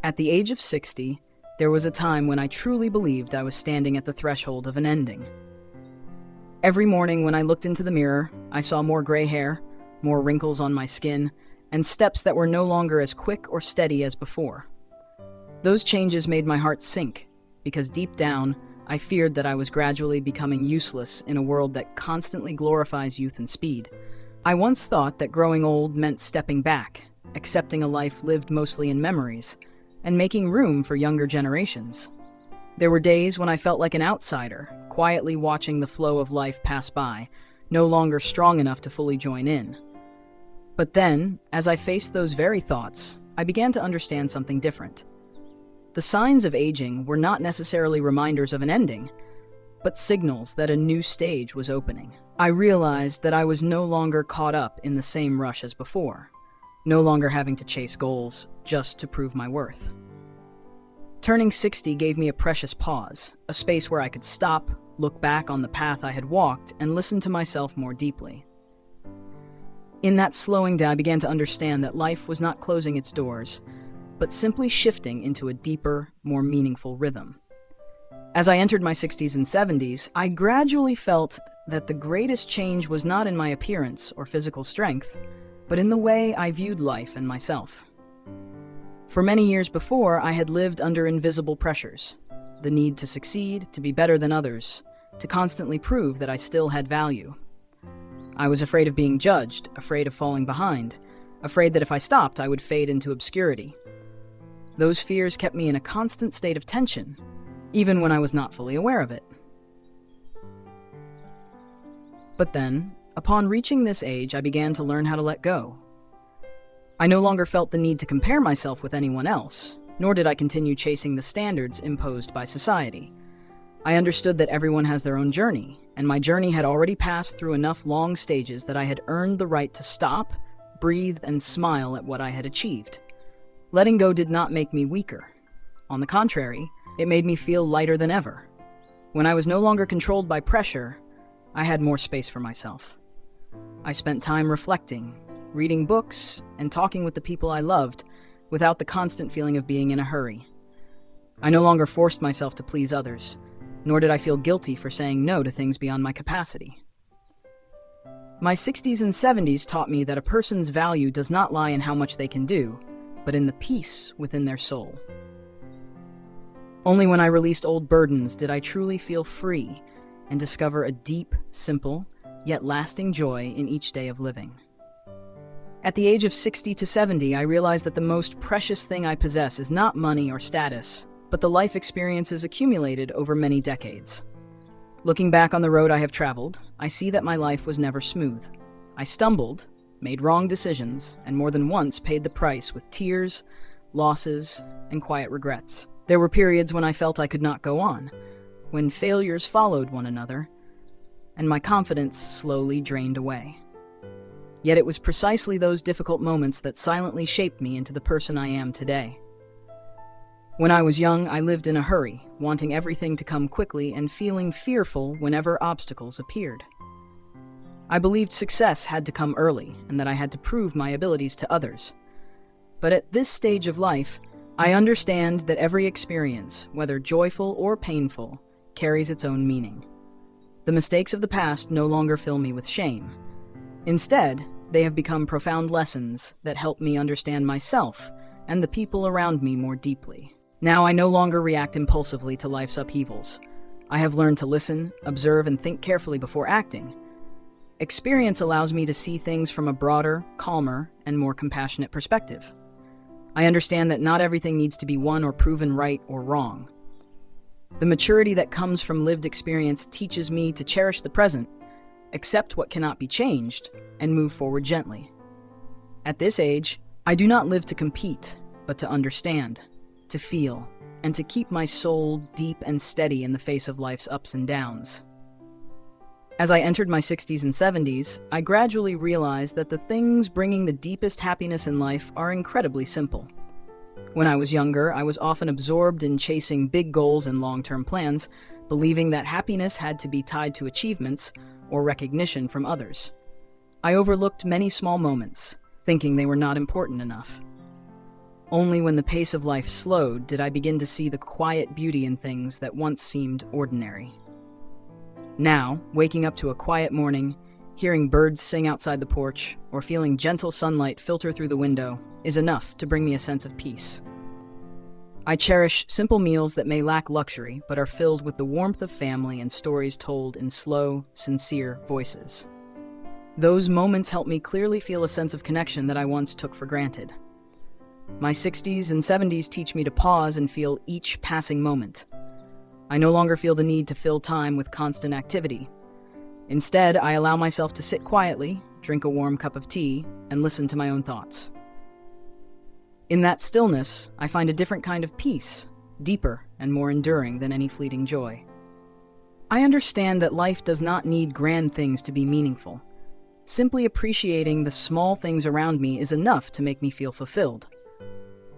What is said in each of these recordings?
At the age of 60, there was a time when I truly believed I was standing at the threshold of an ending. Every morning when I looked into the mirror, I saw more gray hair, more wrinkles on my skin, and steps that were no longer as quick or steady as before. Those changes made my heart sink, because deep down, I feared that I was gradually becoming useless in a world that constantly glorifies youth and speed. I once thought that growing old meant stepping back, accepting a life lived mostly in memories, and making room for younger generations. There were days when I felt like an outsider, quietly watching the flow of life pass by, no longer strong enough to fully join in. But then, as I faced those very thoughts, I began to understand something different. The signs of aging were not necessarily reminders of an ending, but signals that a new stage was opening. I realized that I was no longer caught up in the same rush as before, no longer having to chase goals just to prove my worth. Turning 60 gave me a precious pause, a space where I could stop, look back on the path I had walked, and listen to myself more deeply. In that slowing down, I began to understand that life was not closing its doors, but simply shifting into a deeper, more meaningful rhythm. As I entered my 60s and 70s, I gradually felt that the greatest change was not in my appearance or physical strength, but in the way I viewed life and myself. For many years before, I had lived under invisible pressures, the need to succeed, to be better than others, to constantly prove that I still had value. I was afraid of being judged, afraid of falling behind, afraid that if I stopped, I would fade into obscurity. Those fears kept me in a constant state of tension, even when I was not fully aware of it. But then, upon reaching this age, I began to learn how to let go. I no longer felt the need to compare myself with anyone else, nor did I continue chasing the standards imposed by society. I understood that everyone has their own journey, and my journey had already passed through enough long stages that I had earned the right to stop, breathe, and smile at what I had achieved. Letting go did not make me weaker. On the contrary, it made me feel lighter than ever. When I was no longer controlled by pressure, I had more space for myself. I spent time reflecting, reading books, and talking with the people I loved without the constant feeling of being in a hurry. I no longer forced myself to please others, nor did I feel guilty for saying no to things beyond my capacity. My 60s and 70s taught me that a person's value does not lie in how much they can do, but in the peace within their soul. Only when I released old burdens did I truly feel free and discover a deep, simple, yet lasting joy in each day of living. At the age of 60 to 70, I realized that the most precious thing I possess is not money or status, but the life experiences accumulated over many decades. Looking back on the road I have traveled, I see that my life was never smooth. I stumbled, made wrong decisions, and more than once paid the price with tears, losses, and quiet regrets. There were periods when I felt I could not go on, when failures followed one another, and my confidence slowly drained away. Yet it was precisely those difficult moments that silently shaped me into the person I am today. When I was young, I lived in a hurry, wanting everything to come quickly and feeling fearful whenever obstacles appeared. I believed success had to come early and that I had to prove my abilities to others. But at this stage of life, I understand that every experience, whether joyful or painful, carries its own meaning. The mistakes of the past no longer fill me with shame. Instead, they have become profound lessons that help me understand myself and the people around me more deeply. Now I no longer react impulsively to life's upheavals. I have learned to listen, observe, and think carefully before acting. Experience allows me to see things from a broader, calmer, and more compassionate perspective. I understand that not everything needs to be won or proven right or wrong. The maturity that comes from lived experience teaches me to cherish the present, accept what cannot be changed, and move forward gently. At this age, I do not live to compete, but to understand, to feel, and to keep my soul deep and steady in the face of life's ups and downs. As I entered my 60s and 70s, I gradually realized that the things bringing the deepest happiness in life are incredibly simple. When I was younger, I was often absorbed in chasing big goals and long-term plans, believing that happiness had to be tied to achievements or recognition from others. I overlooked many small moments, thinking they were not important enough. Only when the pace of life slowed did I begin to see the quiet beauty in things that once seemed ordinary. Now, waking up to a quiet morning, hearing birds sing outside the porch, or feeling gentle sunlight filter through the window is enough to bring me a sense of peace. I cherish simple meals that may lack luxury, but are filled with the warmth of family and stories told in slow, sincere voices. Those moments help me clearly feel a sense of connection that I once took for granted. My 60s and 70s teach me to pause and feel each passing moment. I no longer feel the need to fill time with constant activity. Instead, I allow myself to sit quietly, drink a warm cup of tea, and listen to my own thoughts. In that stillness, I find a different kind of peace, deeper and more enduring than any fleeting joy. I understand that life does not need grand things to be meaningful. Simply appreciating the small things around me is enough to make me feel fulfilled.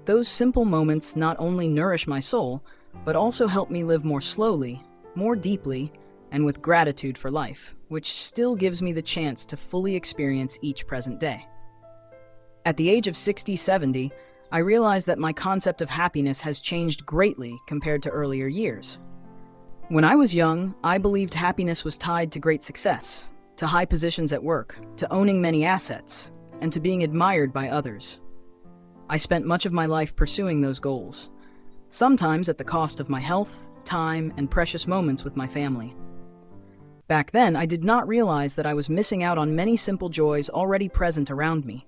Those simple moments not only nourish my soul, but also help me live more slowly, more deeply, and with gratitude for life, which still gives me the chance to fully experience each present day. At the age of 60-70, I realized that my concept of happiness has changed greatly compared to earlier years. When I was young, I believed happiness was tied to great success, to high positions at work, to owning many assets, and to being admired by others. I spent much of my life pursuing those goals, sometimes at the cost of my health, time, and precious moments with my family. Back then, I did not realize that I was missing out on many simple joys already present around me.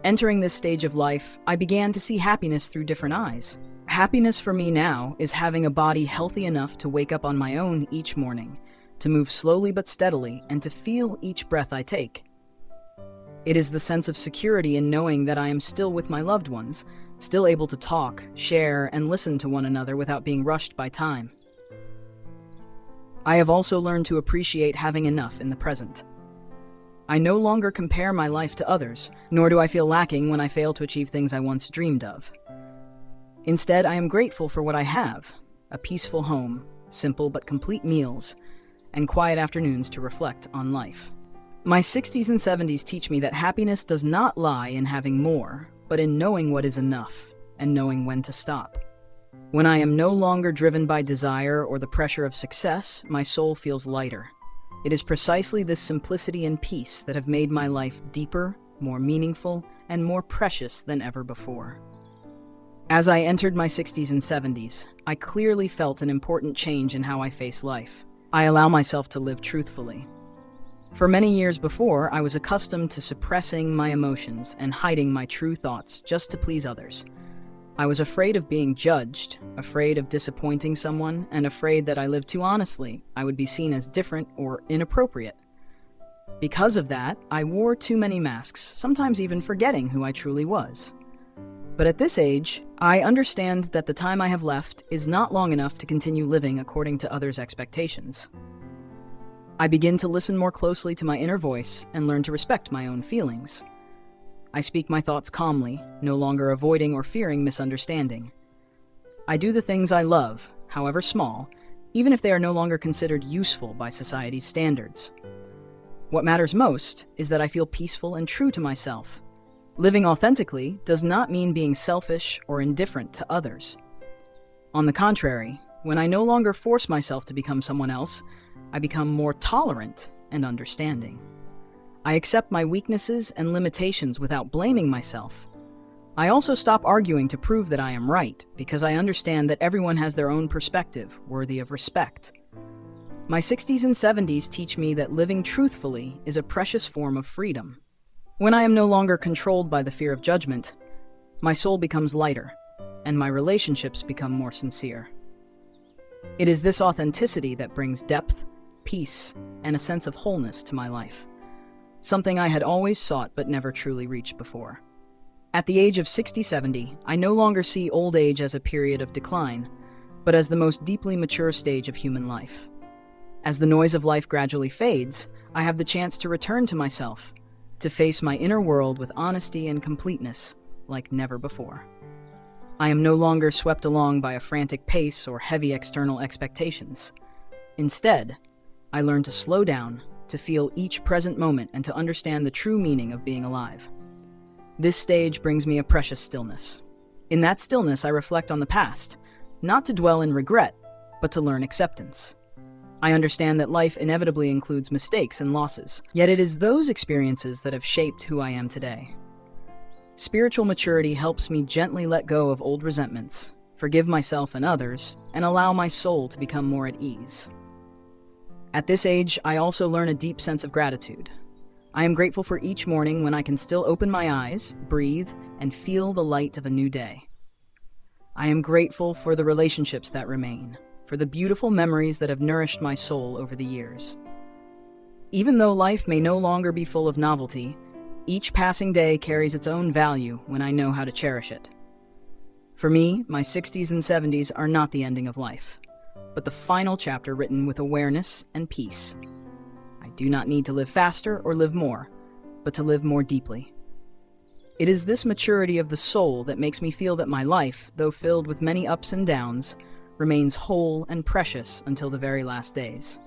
Entering this stage of life, I began to see happiness through different eyes. Happiness for me now is having a body healthy enough to wake up on my own each morning, to move slowly but steadily, and to feel each breath I take. It is the sense of security in knowing that I am still with my loved ones, still able to talk, share, and listen to one another without being rushed by time. I have also learned to appreciate having enough in the present. I no longer compare my life to others, nor do I feel lacking when I fail to achieve things I once dreamed of. Instead, I am grateful for what I have: a peaceful home, simple but complete meals, and quiet afternoons to reflect on life. My 60s and 70s teach me that happiness does not lie in having more, but in knowing what is enough and knowing when to stop. When I am no longer driven by desire or the pressure of success, my soul feels lighter. It is precisely this simplicity and peace that have made my life deeper, more meaningful, and more precious than ever before. As I entered my 60s and 70s, I clearly felt an important change in how I face life. I allow myself to live truthfully. For many years before, I was accustomed to suppressing my emotions and hiding my true thoughts just to please others. I was afraid of being judged, afraid of disappointing someone, and afraid that I lived too honestly, I would be seen as different or inappropriate. Because of that, I wore too many masks, sometimes even forgetting who I truly was. But at this age, I understand that the time I have left is not long enough to continue living according to others' expectations. I begin to listen more closely to my inner voice and learn to respect my own feelings. I speak my thoughts calmly, no longer avoiding or fearing misunderstanding. I do the things I love, however small, even if they are no longer considered useful by society's standards. What matters most is that I feel peaceful and true to myself. Living authentically does not mean being selfish or indifferent to others. On the contrary, when I no longer force myself to become someone else, I become more tolerant and understanding. I accept my weaknesses and limitations without blaming myself. I also stop arguing to prove that I am right, because I understand that everyone has their own perspective, worthy of respect. My 60s and 70s teach me that living truthfully is a precious form of freedom. When I am no longer controlled by the fear of judgment, my soul becomes lighter, and my relationships become more sincere. It is this authenticity that brings depth, peace, and a sense of wholeness to my life, something I had always sought but never truly reached before. At the age of 60-70, I no longer see old age as a period of decline, but as the most deeply mature stage of human life. As the noise of life gradually fades, I have the chance to return to myself, to face my inner world with honesty and completeness like never before. I am no longer swept along by a frantic pace or heavy external expectations. Instead, I learn to slow down, to feel each present moment, and to understand the true meaning of being alive. This stage brings me a precious stillness. In that stillness, I reflect on the past, not to dwell in regret, but to learn acceptance. I understand that life inevitably includes mistakes and losses, yet it is those experiences that have shaped who I am today. Spiritual maturity helps me gently let go of old resentments, forgive myself and others, and allow my soul to become more at ease. At this age, I also learn a deep sense of gratitude. I am grateful for each morning when I can still open my eyes, breathe, and feel the light of a new day. I am grateful for the relationships that remain, for the beautiful memories that have nourished my soul over the years. Even though life may no longer be full of novelty, each passing day carries its own value when I know how to cherish it. For me, my 60s and 70s are not the ending of life, but the final chapter written with awareness and peace. I do not need to live faster or live more, but to live more deeply. It is this maturity of the soul that makes me feel that my life, though filled with many ups and downs, remains whole and precious until the very last days.